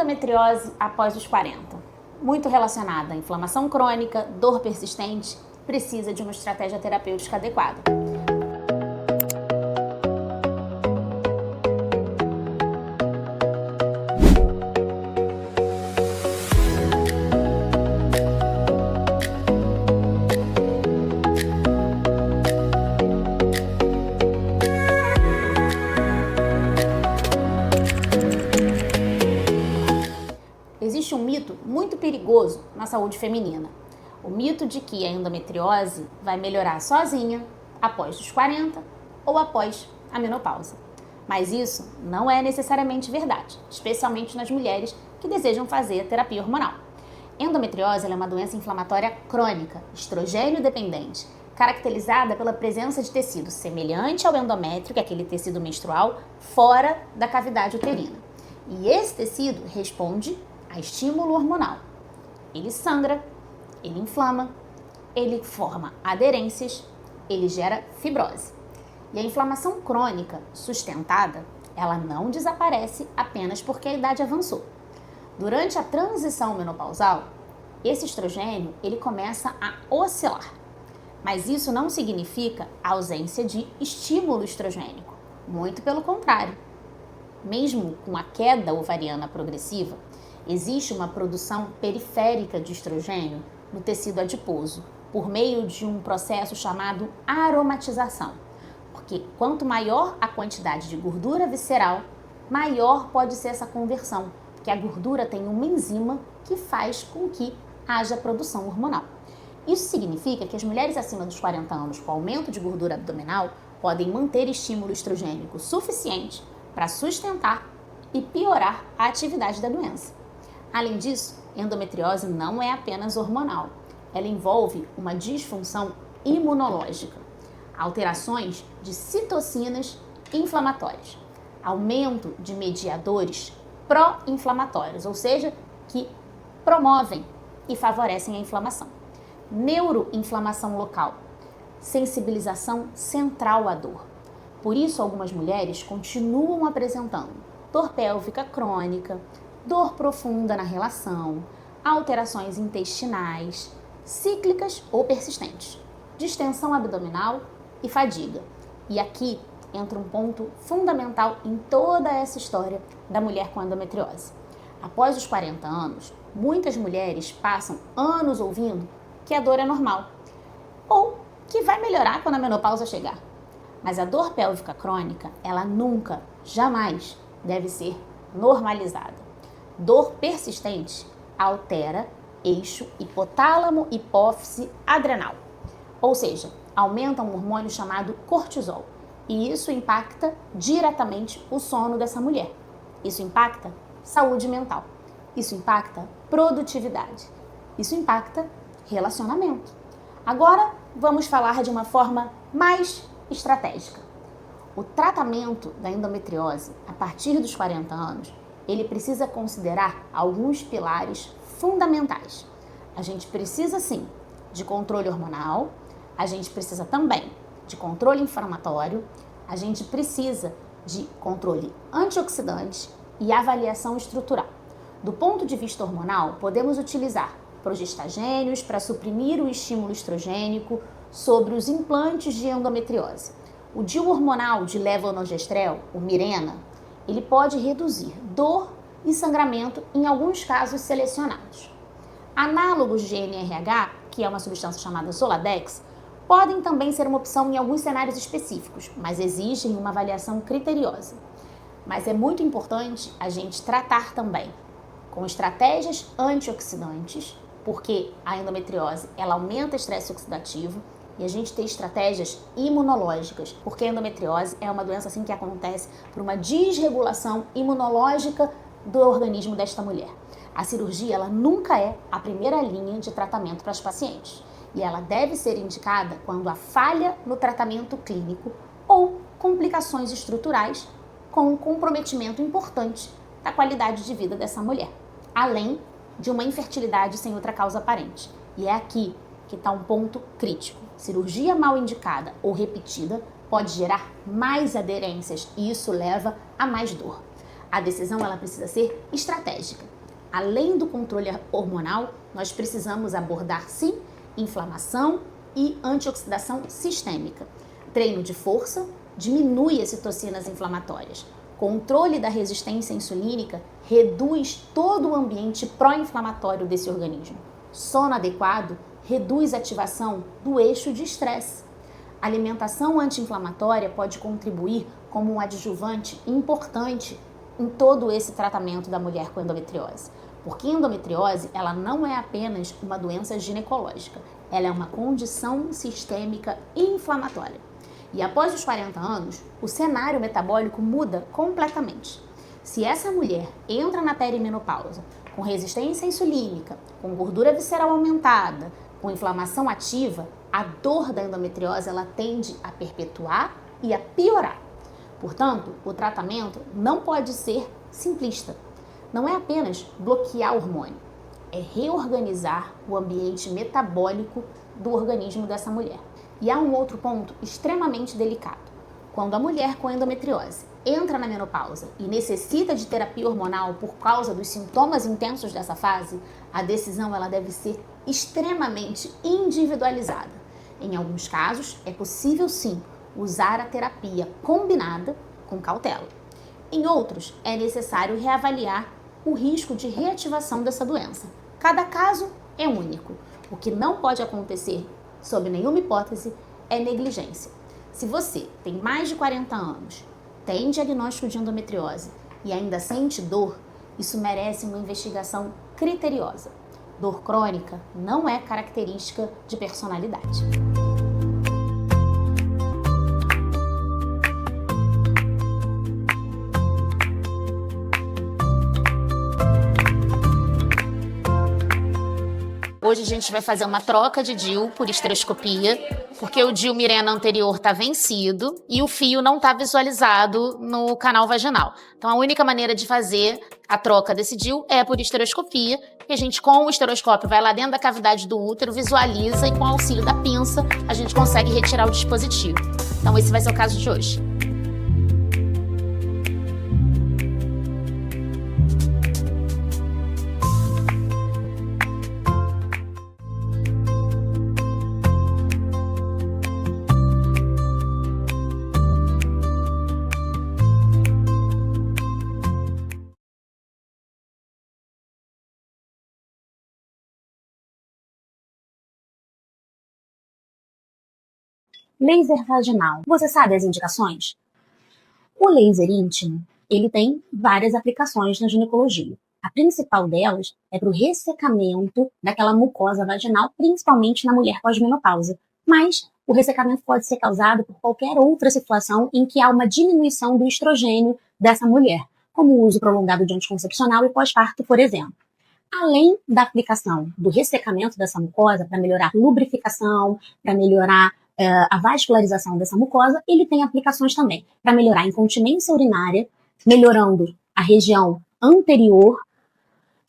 Endometriose após os 40. Muito relacionada à inflamação crônica, dor persistente, precisa de uma estratégia terapêutica adequada. Existe um mito muito perigoso na saúde feminina. O mito de que a endometriose vai melhorar sozinha após os 40 ou após a menopausa. Mas isso não é necessariamente verdade, especialmente nas mulheres que desejam fazer a terapia hormonal. Endometriose é uma doença inflamatória crônica, estrogênio dependente, caracterizada pela presença de tecido semelhante ao endométrio, que é aquele tecido menstrual, fora da cavidade uterina. E esse tecido responde a estímulo hormonal. Ele sangra, ele inflama, ele forma aderências, ele gera fibrose. E a inflamação crônica sustentada, ela não desaparece apenas porque a idade avançou. Durante a transição menopausal, esse estrogênio ele começa a oscilar. Mas isso não significa a ausência de estímulo estrogênico. Muito pelo contrário. Mesmo com a queda ovariana progressiva, existe uma produção periférica de estrogênio no tecido adiposo, por meio de um processo chamado aromatização. Porque quanto maior a quantidade de gordura visceral, maior pode ser essa conversão, porque a gordura tem uma enzima que faz com que haja produção hormonal. Isso significa que as mulheres acima dos 40 anos com aumento de gordura abdominal podem manter estímulo estrogênico suficiente para sustentar e piorar a atividade da doença. Além disso, endometriose não é apenas hormonal. Ela envolve uma disfunção imunológica, alterações de citocinas inflamatórias, aumento de mediadores pró-inflamatórios, ou seja, que promovem e favorecem a inflamação, neuroinflamação local, sensibilização central à dor. Por isso, algumas mulheres continuam apresentando dor pélvica crônica, dor profunda na relação, alterações intestinais, cíclicas ou persistentes, distensão abdominal e fadiga. E aqui entra um ponto fundamental em toda essa história da mulher com endometriose. Após os 40 anos, muitas mulheres passam anos ouvindo que a dor é normal ou que vai melhorar quando a menopausa chegar. Mas a dor pélvica crônica, ela nunca, jamais deve ser normalizada. Dor persistente altera eixo hipotálamo-hipófise adrenal, ou seja, aumenta um hormônio chamado cortisol, e isso impacta diretamente o sono dessa mulher. Isso impacta saúde mental, isso impacta produtividade, isso impacta relacionamento. Agora vamos falar de uma forma mais estratégica. O tratamento da endometriose a partir dos 40 anos, ele precisa considerar alguns pilares fundamentais. A gente precisa sim de controle hormonal, a gente precisa também de controle inflamatório, a gente precisa de controle antioxidante e avaliação estrutural. Do ponto de vista hormonal, podemos utilizar progestagênios para suprimir o estímulo estrogênico sobre os implantes de endometriose. O DIU hormonal de levonorgestrel, o Mirena, ele pode reduzir dor e sangramento em alguns casos selecionados. Análogos de NRH, que é uma substância chamada Zoladex, podem também ser uma opção em alguns cenários específicos, mas exigem uma avaliação criteriosa. Mas é muito importante a gente tratar também com estratégias antioxidantes, porque a endometriose ela aumenta o estresse oxidativo, e a gente tem estratégias imunológicas, porque a endometriose é uma doença assim que acontece por uma desregulação imunológica do organismo desta mulher. A cirurgia ela nunca é a primeira linha de tratamento para as pacientes, e ela deve ser indicada quando há falha no tratamento clínico ou complicações estruturais com um comprometimento importante da qualidade de vida dessa mulher, além de uma infertilidade sem outra causa aparente. E é aqui que está um ponto crítico. Cirurgia mal indicada ou repetida pode gerar mais aderências e isso leva a mais dor. A decisão ela precisa ser estratégica. Além do controle hormonal, nós precisamos abordar, sim, inflamação e antioxidação sistêmica. Treino de força diminui as citocinas inflamatórias. Controle da resistência insulínica reduz todo o ambiente pró-inflamatório desse organismo. Sono adequado reduz a ativação do eixo de estresse. A alimentação anti-inflamatória pode contribuir como um adjuvante importante em todo esse tratamento da mulher com endometriose. Porque endometriose, ela não é apenas uma doença ginecológica, ela é uma condição sistêmica inflamatória. E após os 40 anos, o cenário metabólico muda completamente. Se essa mulher entra na perimenopausa com resistência insulínica, com gordura visceral aumentada, com inflamação ativa, a dor da endometriose ela tende a perpetuar e a piorar. Portanto, o tratamento não pode ser simplista. Não é apenas bloquear o hormônio, é reorganizar o ambiente metabólico do organismo dessa mulher. E há um outro ponto extremamente delicado. Quando a mulher com endometriose entra na menopausa e necessita de terapia hormonal por causa dos sintomas intensos dessa fase, a decisão ela deve ser extremamente individualizada. Em alguns casos, é possível sim usar a terapia combinada com cautela. Em outros, é necessário reavaliar o risco de reativação dessa doença. Cada caso é único. O que não pode acontecer, sob nenhuma hipótese, é negligência. Se você tem mais de 40 anos, tem diagnóstico de endometriose e ainda sente dor, isso merece uma investigação criteriosa. Dor crônica não é característica de personalidade. Hoje a gente vai fazer uma troca de DIU por histeroscopia, porque o DIU Mirena anterior está vencido e o fio não está visualizado no canal vaginal. Então a única maneira de fazer a troca desse DIU é por histeroscopia, que a gente com o histeroscópio vai lá dentro da cavidade do útero, visualiza e com o auxílio da pinça a gente consegue retirar o dispositivo. Então esse vai ser o caso de hoje. Laser vaginal. Você sabe as indicações? O laser íntimo, ele tem várias aplicações na ginecologia. A principal delas é para o ressecamento daquela mucosa vaginal, principalmente na mulher pós-menopausa. Mas o ressecamento pode ser causado por qualquer outra situação em que há uma diminuição do estrogênio dessa mulher, como o uso prolongado de anticoncepcional e pós-parto, por exemplo. Além da aplicação do ressecamento dessa mucosa para melhorar a lubrificação, para melhorar a vascularização dessa mucosa, ele tem aplicações também para melhorar a incontinência urinária, melhorando a região anterior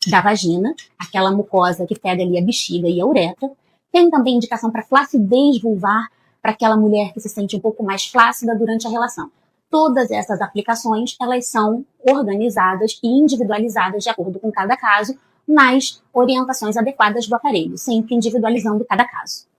da vagina, aquela mucosa que pega ali a bexiga e a uretra. Tem também indicação para flacidez vulvar, para aquela mulher que se sente um pouco mais flácida durante a relação. Todas essas aplicações, elas são organizadas e individualizadas de acordo com cada caso, nas orientações adequadas do aparelho, sempre individualizando cada caso.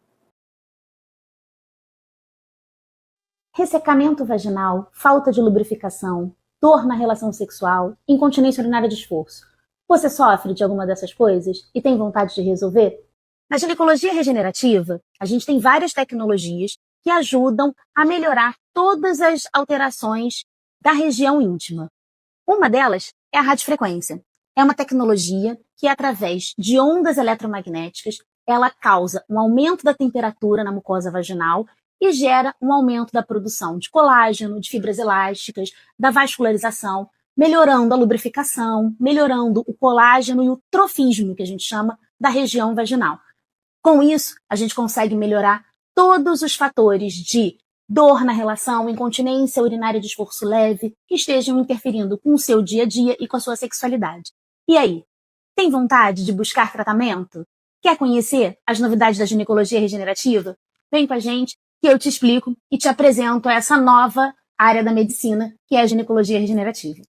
Ressecamento vaginal, falta de lubrificação, dor na relação sexual, incontinência urinária de esforço. Você sofre de alguma dessas coisas e tem vontade de resolver? Na ginecologia regenerativa, a gente tem várias tecnologias que ajudam a melhorar todas as alterações da região íntima. Uma delas é a radiofrequência. É uma tecnologia que, através de ondas eletromagnéticas, ela causa um aumento da temperatura na mucosa vaginal e gera um aumento da produção de colágeno, de fibras elásticas, da vascularização, melhorando a lubrificação, melhorando o colágeno e o trofismo, que a gente chama, da região vaginal. Com isso, a gente consegue melhorar todos os fatores de dor na relação, incontinência urinária de esforço leve, que estejam interferindo com o seu dia a dia e com a sua sexualidade. E aí, tem vontade de buscar tratamento? Quer conhecer as novidades da ginecologia regenerativa? Vem com a gente que eu te explico e te apresento essa nova área da medicina, que é a ginecologia regenerativa.